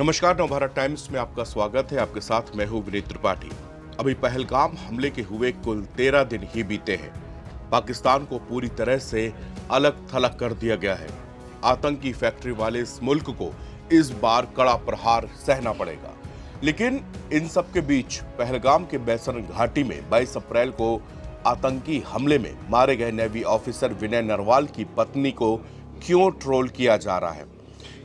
नमस्कार, नवभारत टाइम्स में आपका स्वागत है। आपके साथ मैं हूं विनीत त्रिपाठी। अभी पहलगाम हमले के हुए कुल 13 दिन ही बीते हैं। पाकिस्तान को पूरी तरह से अलग थलग कर दिया गया है। आतंकी फैक्ट्री वाले इस मुल्क को इस बार कड़ा प्रहार सहना पड़ेगा। लेकिन इन सब के बीच पहलगाम के बैसन घाटी में 22 अप्रैल को आतंकी हमले में मारे गए नेवी ऑफिसर विनय नरवाल की पत्नी को क्यों ट्रोल किया जा रहा है,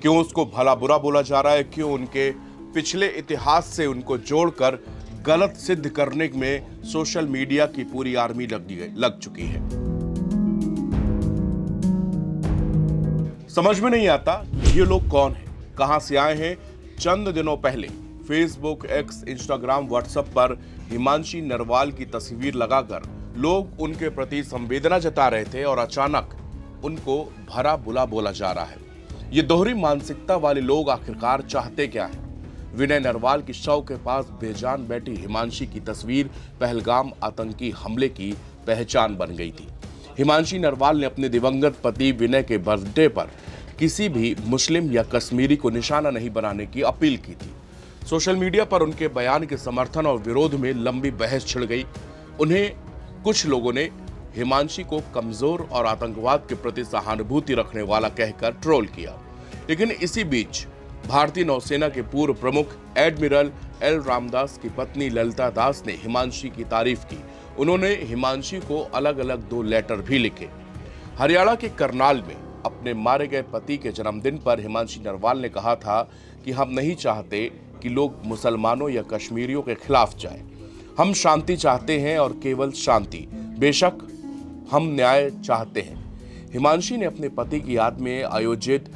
क्यों उसको भला बुरा बोला जा रहा है, क्यों उनके पिछले इतिहास से उनको जोड़कर गलत सिद्ध करने में सोशल मीडिया की पूरी आर्मी लग चुकी है। समझ में नहीं आता ये लोग कौन हैं, कहां से आए हैं। चंद दिनों पहले फेसबुक, एक्स, इंस्टाग्राम, व्हाट्सएप पर हिमांशी नरवाल की तस्वीर लगाकर लोग उनके प्रति संवेदना जता रहे थे और अचानक उनको भला बुरा बोला जा रहा है। ये दोहरी मानसिकता वाले लोग आखिरकार चाहते क्या हैं? विनय नरवाल की शव के पास बेजान बैठी हिमांशी की तस्वीर पहलगाम आतंकी हमले की पहचान बन गई थी। हिमांशी नरवाल ने अपने दिवंगत पति विनय के बर्थडे पर किसी भी मुस्लिम या कश्मीरी को निशाना नहीं बनाने की अपील की थी। सोशल मीडिया पर उनके बयान के समर्थन और विरोध में लंबी बहस छिड़ गई। उन्हें कुछ लोगों ने हिमांशी को कमजोर और आतंकवाद के प्रति सहानुभूति रखने वाला कहकर ट्रोल किया। लेकिन इसी बीच भारतीय नौसेना के पूर्व प्रमुख एडमिरल एल रामदास की पत्नी ललिता दास ने हिमांशी की तारीफ की। उन्होंने हिमांशी को अलग अलग 2 लेटर भी लिखे। हरियाणा के करनाल में अपने मारे गए पति के जन्मदिन पर हिमांशी नरवाल ने कहा था कि हम नहीं चाहते कि लोग मुसलमानों या कश्मीरियों के खिलाफ जाएं। हम शांति चाहते हैं और केवल शांति, बेशक हम न्याय चाहते हैं। हिमांशी ने अपने पति की याद में आयोजित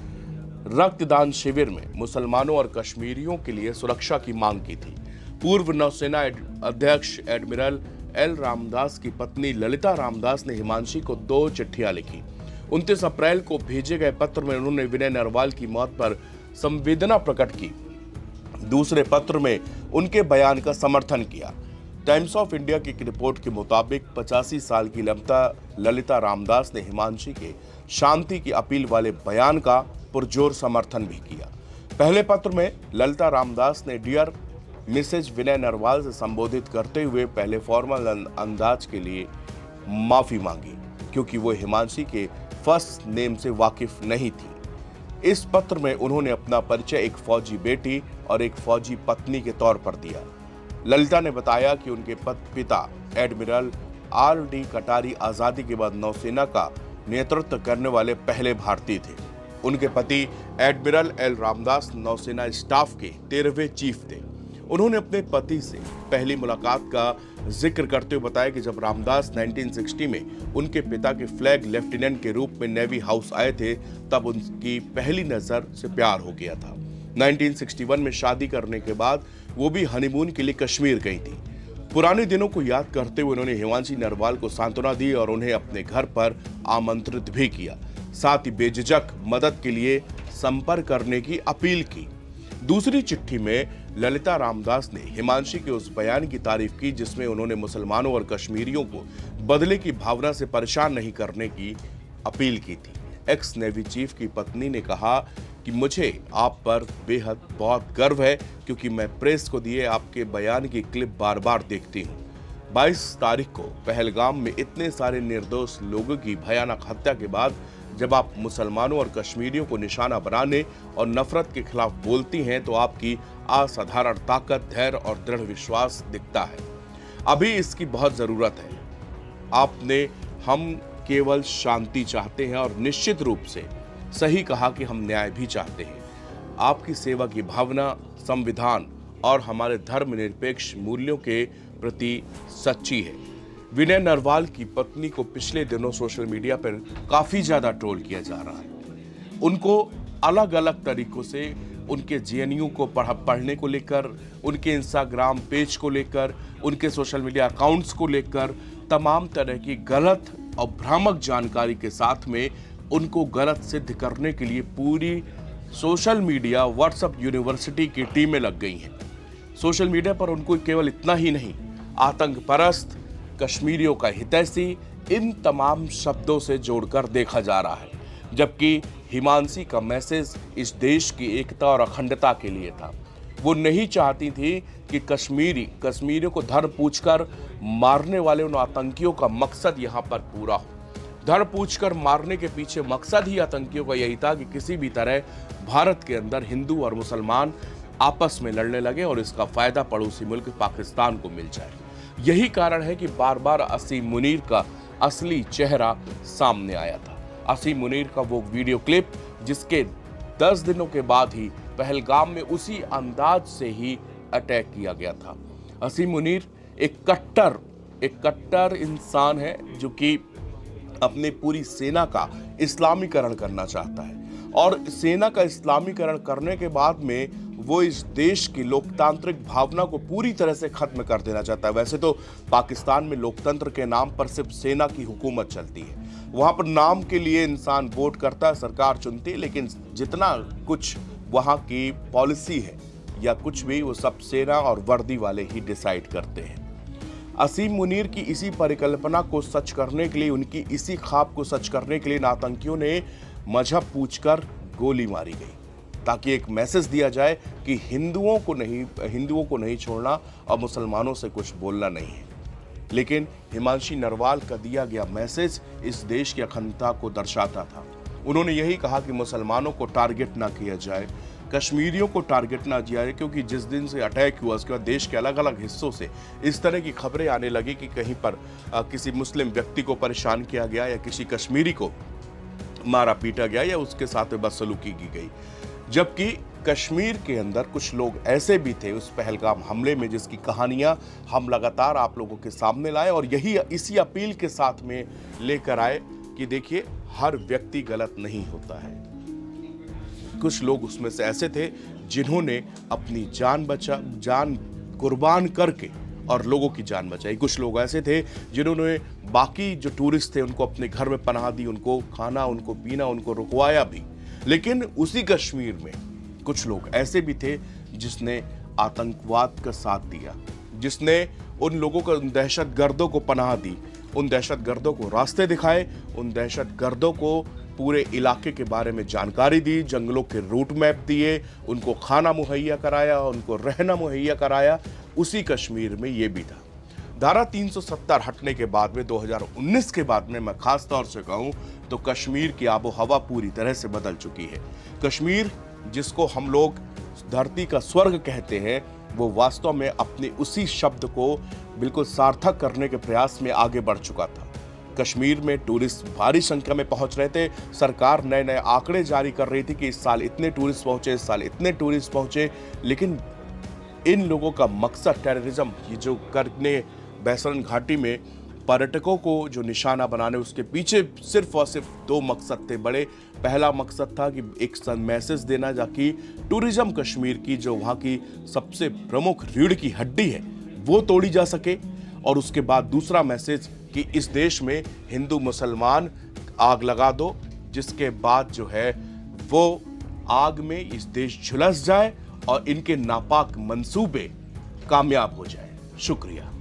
रक्तदान शिविर में मुसलमानों और कश्मीरियों के लिए सुरक्षा की मांग की थी। पूर्व नौसेना अध्यक्ष एडमिरल एल रामदास की पत्नी ललिता रामदास ने हिमांशी को 2 चिट्ठियां लिखी। 29 अप्रैल को भेजे गए पत्र में उन्होंने विनय नरवाल की मौत पर संवेदना प्रकट की। दूसरे पत्र में उनके बयान का समर्थन किया। टाइम्स ऑफ इंडिया की एक रिपोर्ट के मुताबिक 85 साल की ललिता रामदास ने हिमांशी के शांति की अपील वाले बयान का पुरजोर समर्थन भी किया। पहले पत्र में ललिता रामदास ने डियर मिसेज विनय नरवाल से संबोधित करते हुए पहले फॉर्मल अंदाज के लिए माफी मांगी, क्योंकि वो हिमांशी के फर्स्ट नेम से वाकिफ नहीं थी। इस पत्र में उन्होंने अपना परिचय एक फौजी बेटी और एक फौजी पत्नी के तौर पर दिया। ललिता ने बताया कि उनके पिता एडमिरल आर.डी. कटारी आजादी के बाद नौसेना का नेतृत्व करने वाले पहले भारतीय थे। उनके पति एडमिरल एल रामदास नौसेना स्टाफ के 13वें चीफ थे। उन्होंने अपने पति से पहली मुलाकात का जिक्र करते हुए बताया कि जब रामदास 1960 में उनके पिता के फ्लैग लेफ्टिनेंट के रूप में नेवी हाउस आए थे, तब उनकी पहली नजर से प्यार हो गया था। 1961 में शादी करने के बाद वो भी हनीमून के लिए कश्मीर गई थी। पुराने दिनों को याद करते हुए उन्होंने हिमांशी नरवाल को सांत्वना दी और उन्हें अपने घर पर आमंत्रित भी किया। साथ ही बेझिझक मदद के लिए संपर्क करने की अपील की। दूसरी चिट्ठी में ललिता रामदास ने हिमांशी के उस बयान की तारीफ की जिसमें उन्होंने मुसलमानों और कश्मीरियों को बदले की भावना से परेशान नहीं करने की अपील की थी। एक्स नेवी चीफ की पत्नी ने कहा कि मुझे आप पर बेहद बहुत गर्व है, क्योंकि मैं प्रेस को दिए आपके बयान की क्लिप बार बार देखती हूँ। 22 तारीख को पहलगाम में इतने सारे निर्दोष लोगों की भयानक हत्या के बाद जब आप मुसलमानों और कश्मीरियों को निशाना बनाने और नफरत के खिलाफ बोलती हैं, तो आपकी असाधारण ताकत, धैर्य और दृढ़ विश्वास दिखता है। अभी इसकी बहुत जरूरत है। हम केवल शांति चाहते हैं और निश्चित रूप से सही कहा कि हम न्याय भी चाहते हैं। आपकी सेवा की भावना संविधान और हमारे धर्मनिरपेक्ष मूल्यों के प्रति सच्ची है। विनय नरवाल की पत्नी को पिछले दिनों सोशल मीडिया पर काफी ज्यादा ट्रोल किया जा रहा है। उनको अलग अलग तरीकों से उनके जेएनयू को पढ़ने को लेकर, उनके इंस्टाग्राम पेज को लेकर, उनके सोशल मीडिया अकाउंट्स को लेकर तमाम तरह की गलत और भ्रामक जानकारी के साथ में उनको गलत सिद्ध करने के लिए पूरी सोशल मीडिया व्हाट्सएप यूनिवर्सिटी की टीमें लग गई हैं। सोशल मीडिया पर उनको केवल इतना ही नहीं, आतंक परस्त, कश्मीरियों का हितैषी, इन तमाम शब्दों से जोड़कर देखा जा रहा है। जबकि हिमांशी का मैसेज इस देश की एकता और अखंडता के लिए था। वो नहीं चाहती थी कि कश्मीरियों को धर्म पूछकर मारने वाले उन आतंकियों का मकसद यहाँ पर पूरा हो। धर्म पूछकर मारने के पीछे मकसद ही आतंकियों का यही था कि किसी भी तरह भारत के अंदर हिंदू और मुसलमान आपस में लड़ने लगे और इसका फायदा पड़ोसी मुल्क पाकिस्तान को मिल जाए। यही कारण है कि बार बार असीम मुनीर का असली चेहरा सामने आया था। असीम मुनीर का वो वीडियो क्लिप जिसके 10 दिनों के बाद ही पहलगाम में उसी अंदाज से ही अटैक किया गया था। असीम मुनीर एक कट्टर इंसान है जो कि अपनी पूरी सेना का इस्लामीकरण करना चाहता है और सेना का इस्लामीकरण करने के बाद में वो इस देश की लोकतांत्रिक भावना को पूरी तरह से खत्म कर देना चाहता है। वैसे तो पाकिस्तान में लोकतंत्र के नाम पर सिर्फ सेना की हुकूमत चलती है, वहां पर नाम के लिए इंसान वोट करता है, सरकार चुनती है, लेकिन जितना कुछ वहां की पॉलिसी है या कुछ भी वो सब सेना और वर्दी वाले ही डिसाइड करते हैं। असीम मुनीर की इसी परिकल्पना को सच करने के लिए, उनकी इसी ख्वाब को सच करने के लिए आतंकियों ने मजहब पूछकर गोली मारी गई ताकि एक मैसेज दिया जाए कि हिंदुओं को नहीं छोड़ना और मुसलमानों से कुछ बोलना नहीं है। लेकिन हिमांशी नरवाल का दिया गया मैसेज इस देश की अखंडता को दर्शाता था। उन्होंने यही कहा कि मुसलमानों को टारगेट ना किया जाए, कश्मीरियों को टारगेट ना किया जाए, क्योंकि जिस दिन से अटैक हुआ उसके बाद देश के अलग अलग हिस्सों से इस तरह की खबरें आने लगी कि कहीं पर किसी मुस्लिम व्यक्ति को परेशान किया गया या किसी कश्मीरी को मारा पीटा गया या उसके साथ बदसलूकी की गई। जबकि कश्मीर के अंदर कुछ लोग ऐसे भी थे उस पहलगाम हमले में जिसकी कहानियां हम लगातार आप लोगों के सामने लाए और इसी अपील के साथ में लेकर आए कि देखिए, हर व्यक्ति गलत नहीं होता है। कुछ लोग उसमें से ऐसे थे जिन्होंने अपनी जान कुर्बान करके और लोगों की जान बचाई। कुछ लोग ऐसे थे जिन्होंने बाकी जो टूरिस्ट थे उनको अपने घर में पनाह दी, उनको खाना, उनको पीना, उनको रुकवाया भी। लेकिन उसी कश्मीर में कुछ लोग ऐसे भी थे जिसने आतंकवाद का साथ दिया, जिसने उन लोगों को, उन दहशतगर्दों को पनाह दी, उन दहशतगर्दों को रास्ते दिखाए, उन दहशतगर्दों को पूरे इलाके के बारे में जानकारी दी, जंगलों के रूट मैप दिए, उनको खाना मुहैया कराया, उनको रहना मुहैया कराया। उसी कश्मीर में ये भी था। धारा 370 हटने के बाद में 2019 के बाद में मैं खास तौर से कहूं तो कश्मीर की आबो हवा पूरी तरह से बदल चुकी है। कश्मीर, जिसको हम लोग धरती का स्वर्ग कहते हैं, वो वास्तव में अपने उसी शब्द को बिल्कुल सार्थक करने के प्रयास में आगे बढ़ चुका था। कश्मीर में टूरिस्ट भारी संख्या में पहुंच रहे थे। सरकार नए नए आंकड़े जारी कर रही थी कि इस साल इतने टूरिस्ट पहुंचे, इस साल इतने टूरिस्ट पहुंचे, लेकिन इन लोगों का मकसद टेररिज्म ये जो करने बैसरन घाटी में पर्यटकों को जो निशाना बनाने, उसके पीछे सिर्फ और सिर्फ 2 मकसद थे बड़े। पहला मकसद था कि एक मैसेज देना ताकि टूरिज्म कश्मीर की, जो वहाँ की सबसे प्रमुख रीढ़ की हड्डी है, वो तोड़ी जा सके। और उसके बाद दूसरा मैसेज कि इस देश में हिंदू मुसलमान आग लगा दो, जिसके बाद जो है वो आग में इस देश झुलस जाए और इनके नापाक मंसूबे कामयाब हो जाए। शुक्रिया।